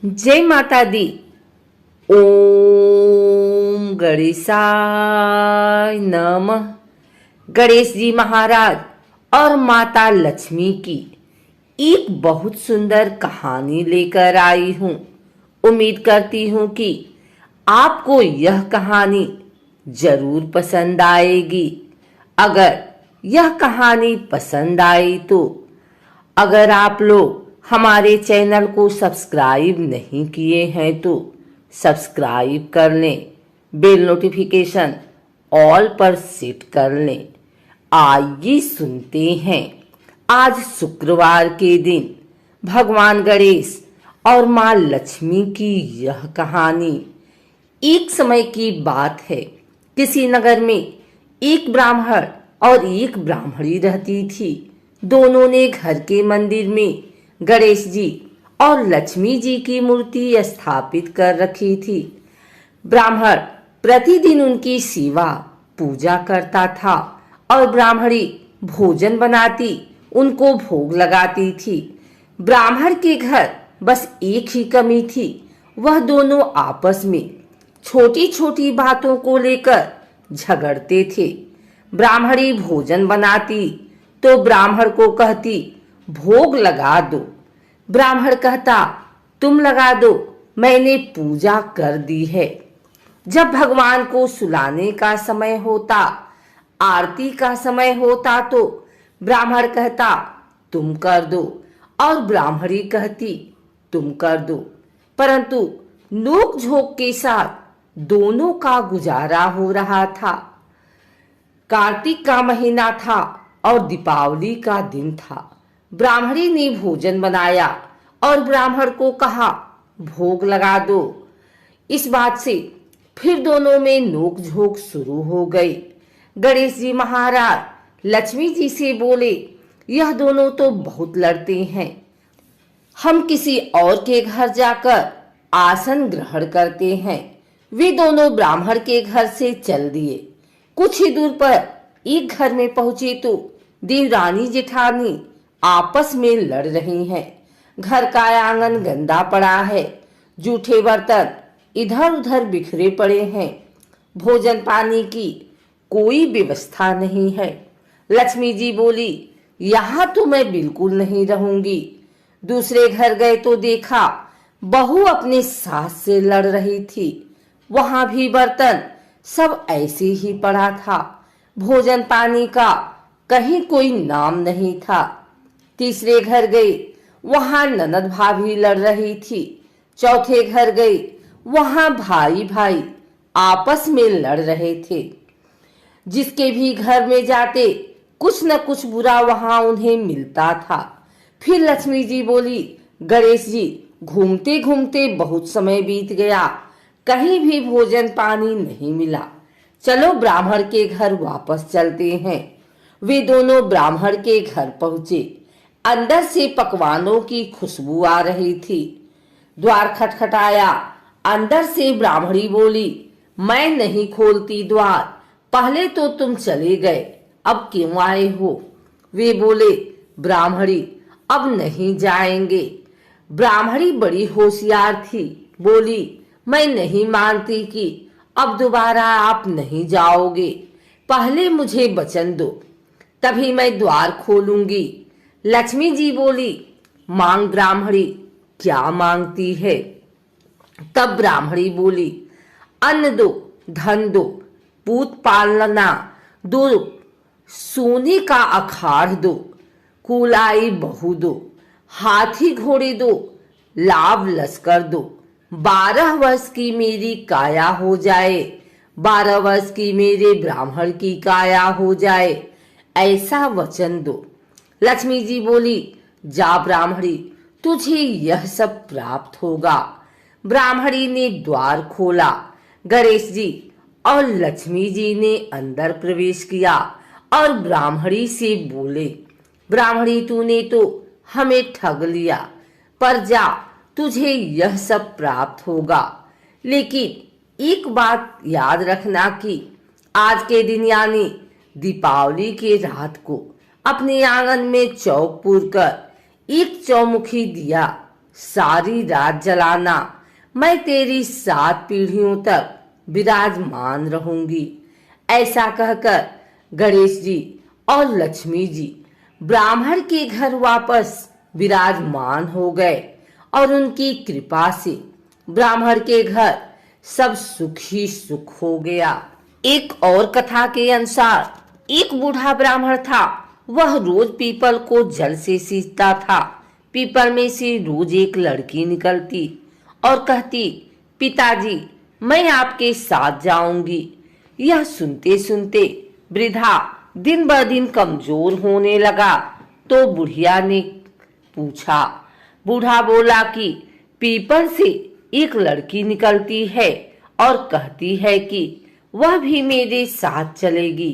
जय माता दी। ओम गणेशाय नमः। गणेश जी महाराज और माता लक्ष्मी की एक बहुत सुंदर कहानी लेकर आई हूँ। उम्मीद करती हूँ कि आपको यह कहानी जरूर पसंद आएगी। अगर यह कहानी पसंद आई तो अगर आप लोग हमारे चैनल को सब्सक्राइब नहीं किए हैं तो सब्सक्राइब कर लें, बेल नोटिफिकेशन ऑल पर सेट कर लें। आइए सुनते हैं आज शुक्रवार के दिन भगवान गणेश और माँ लक्ष्मी की यह कहानी। एक समय की बात है, किसी नगर में एक ब्राह्मण और एक ब्राह्मणी रहती थी। दोनों ने घर के मंदिर में गणेश जी और लक्ष्मी जी की मूर्ति स्थापित कर रखी थी। ब्राह्मण प्रतिदिन उनकी सेवा पूजा करता था और ब्राह्मणी भोजन बनाती, उनको भोग लगाती थी। ब्राह्मण के घर बस एक ही कमी थी, वह दोनों आपस में छोटी छोटी बातों को लेकर झगड़ते थे। ब्राह्मणी भोजन बनाती तो ब्राह्मण को कहती भोग लगा दो। ब्राह्मण कहता तुम लगा दो, मैंने पूजा कर दी है। जब भगवान को सुलाने का समय होता, आरती का समय होता तो ब्राह्मण कहता तुम कर दो और ब्राह्मणी कहती तुम कर दो। परंतु नोक झोंक के साथ दोनों का गुजारा हो रहा था। कार्तिक का महीना था और दीपावली का दिन था। ब्राह्मणी ने भोजन बनाया और ब्राह्मण को कहा भोग लगा दो। इस बात से फिर दोनों में नोक-झोंक शुरू हो गई। गणेश जी महाराज लक्ष्मी जी से बोले यह दोनों तो बहुत लड़ते हैं, हम किसी और के घर जाकर आसन ग्रहण करते हैं। वे दोनों ब्राह्मण के घर से चल दिए। कुछ ही दूर पर एक घर में पहुंचे तो देवरानी जेठानी आपस में लड़ रही हैं। घर का आंगन गंदा पड़ा है, जूठे बर्तन इधर उधर बिखरे पड़े हैं, भोजन पानी की कोई व्यवस्था नहीं है। लक्ष्मी जी बोली यहाँ तो मैं बिल्कुल नहीं रहूंगी। दूसरे घर गए तो देखा बहू अपने सास से लड़ रही थी। वहां भी बर्तन सब ऐसे ही पड़ा था, भोजन पानी का कहीं कोई नाम नहीं था। तीसरे घर गई, वहां ननद भाभी लड़ रही थी। चौथे घर गई, वहां भाई भाई आपस में लड़ रहे थे। जिसके भी घर में जाते कुछ न कुछ बुरा वहां उन्हें मिलता था। फिर लक्ष्मी जी बोली गणेश जी घूमते घूमते बहुत समय बीत गया, कहीं भी भोजन पानी नहीं मिला, चलो ब्राह्मण के घर वापस चलते हैं। वे दोनों ब्राह्मण के घर पहुंचे। अंदर से पकवानों की खुशबू आ रही थी। द्वार खटखटाया। अंदर से ब्राह्मणी बोली मैं नहीं खोलती द्वार, पहले तो तुम चले गए, अब क्यों आए हो? वे बोले ब्राह्मणी अब नहीं जाएंगे। ब्राह्मणी बड़ी होशियार थी, बोली मैं नहीं मानती कि अब दोबारा आप नहीं जाओगे, पहले मुझे वचन दो तभी मैं द्वार खोलूंगी। लक्ष्मी जी बोली मांग ब्राह्मणी, क्या मांगती है? तब ब्राह्मणी बोली अन्न दो, धन दो, पूत पालना दो, सोने का अखाड़ दो, कुलाई बहू दो, हाथी घोड़े दो, लाभ लश्कर दो, 12 वर्ष की मेरी काया हो जाए, 12 वर्ष की मेरे ब्राह्मण की काया हो जाए, ऐसा वचन दो। लक्ष्मी जी बोली जा ब्राह्मणी, तुझे यह सब प्राप्त होगा। ब्राह्मणी ने द्वार खोला। गणेश जी और लक्ष्मी जी ने अंदर प्रवेश किया और ब्राह्मणी से बोले ब्राह्मणी तूने तो हमें ठग लिया, पर जा तुझे यह सब प्राप्त होगा। लेकिन एक बात याद रखना कि आज के दिन यानी दीपावली के रात को अपने आंगन में चौक पूर कर एक चौमुखी दिया सारी रात जलाना, मैं तेरी 7 पीढ़ियों तक विराजमान रहूंगी। ऐसा कहकर गणेश जी और लक्ष्मी जी ब्राह्मण के घर वापस विराजमान हो गए और उनकी कृपा से ब्राह्मण के घर सब सुख ही सुख हो गया। एक और कथा के अनुसार एक बूढ़ा ब्राह्मण था। वह रोज पीपल को जल से सींचता था। पीपल में से रोज एक लड़की निकलती और कहती, पिताजी मैं आपके साथ जाऊंगी। यह सुनते सुनते वृद्धा दिन ब दिन कमजोर होने लगा। तो बुढ़िया ने पूछा। बूढ़ा बोला कि पीपल से एक लड़की निकलती है और कहती है कि वह भी मेरे साथ चलेगी।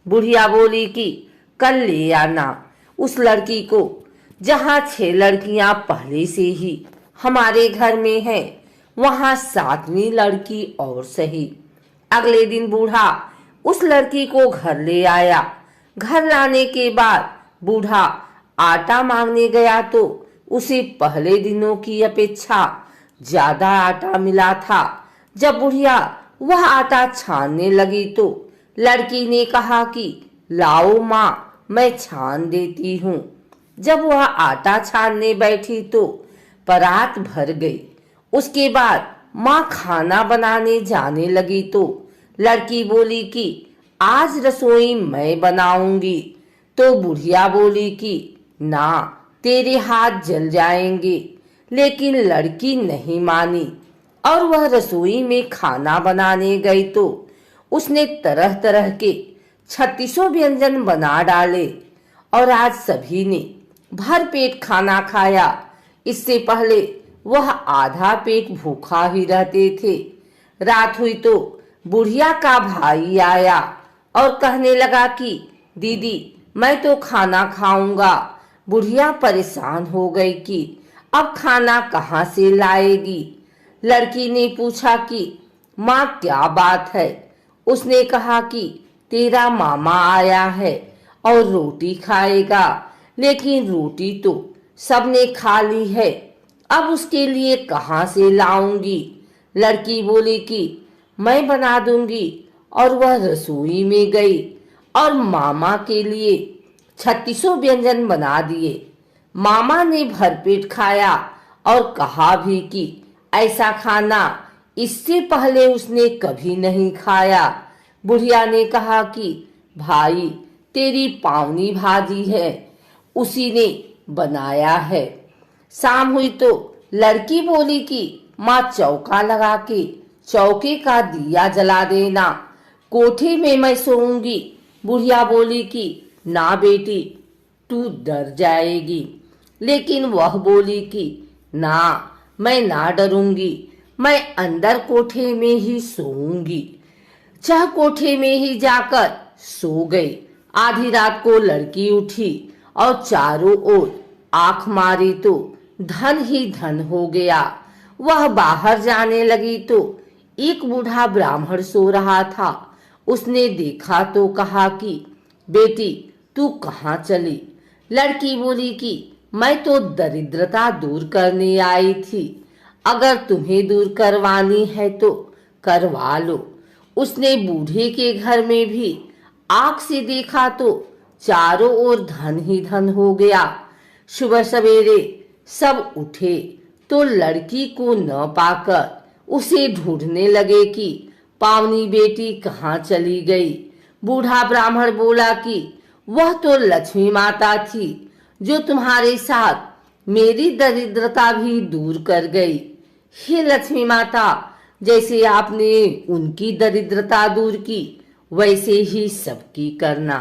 बुढ़िया बोली कि कल ले आना उस लड़की को। जहाँ 6 लड़कियां पहले से ही हमारे घर में हैं, वहाँ 7वीं लड़की और सही। अगले दिन बूढ़ा उस लड़की को घर ले आया। घर लाने के बाद बूढ़ा आटा मांगने गया तो उसे पहले दिनों की अपेक्षा ज्यादा आटा मिला था। जब बुढ़िया वह आटा छानने लगी तो लड़की ने कहा कि लाओ माँ, मैं छान देती हूँ। जब वह आटा छानने बैठी तो परात भर गई। उसके बाद माँ खाना बनाने जाने लगी तो लड़की बोली कि आज रसोई मैं बनाऊंगी। तो बुढ़िया बोली कि ना, तेरे हाथ जल जाएंगे। लेकिन लड़की नहीं मानी और वह रसोई में खाना बनाने गई तो उसने तरह तरह के 36 व्यंजन बना डाले और आज सभी ने भर पेट खाना खाया। इससे पहले वह आधा पेट भूखा ही रहते थे। रात हुई तो बुढ़िया का भाई आया और कहने लगा कि दीदी मैं तो खाना खाऊंगा। बुढ़िया परेशान हो गई कि अब खाना कहाँ से लाएगी। लड़की ने पूछा कि माँ क्या बात है। उसने कहा कि तेरा मामा आया है और रोटी खाएगा, लेकिन रोटी तो सबने खा ली है, अब उसके लिए कहाँ से लाऊंगी। लड़की बोली कि मैं बना दूंगी और वह रसोई में गई और मामा के लिए 36 व्यंजन बना दिए। मामा ने भरपेट खाया और कहा भी कि ऐसा खाना इससे पहले उसने कभी नहीं खाया। बुढ़िया ने कहा कि भाई तेरी पावनी भाजी है, उसी ने बनाया है। शाम हुई तो लड़की बोली कि माँ चौका लगा के चौके का दिया जला देना, कोठे में मैं सोऊंगी। बुढ़िया बोली कि ना बेटी, तू डर जाएगी। लेकिन वह बोली कि ना, मैं ना डरूंगी, मैं अंदर कोठे में ही सोऊंगी। चाह कोठे में ही जाकर सो गई। आधी रात को लड़की उठी और चारों ओर आंख मारी तो धन ही धन हो गया। वह बाहर जाने लगी तो एक बूढ़ा ब्राह्मण सो रहा था। उसने देखा तो कहा कि बेटी तू कहाँ चली। लड़की बोली कि मैं तो दरिद्रता दूर करने आई थी, अगर तुम्हें दूर करवानी है तो करवा लो। उसने बूढ़े के घर में भी आंख से देखा तो चारों ओर धन ही धन हो गया। सुबह सवेरे सब उठे तो लड़की को न पाकर उसे ढूंढने लगे कि पावनी बेटी कहाँ चली गई। बूढ़ा ब्राह्मण बोला कि वह तो लक्ष्मी माता थी जो तुम्हारे साथ मेरी दरिद्रता भी दूर कर गई। हे लक्ष्मी माता, जैसे आपने उनकी दरिद्रता दूर की वैसे ही सबकी करना।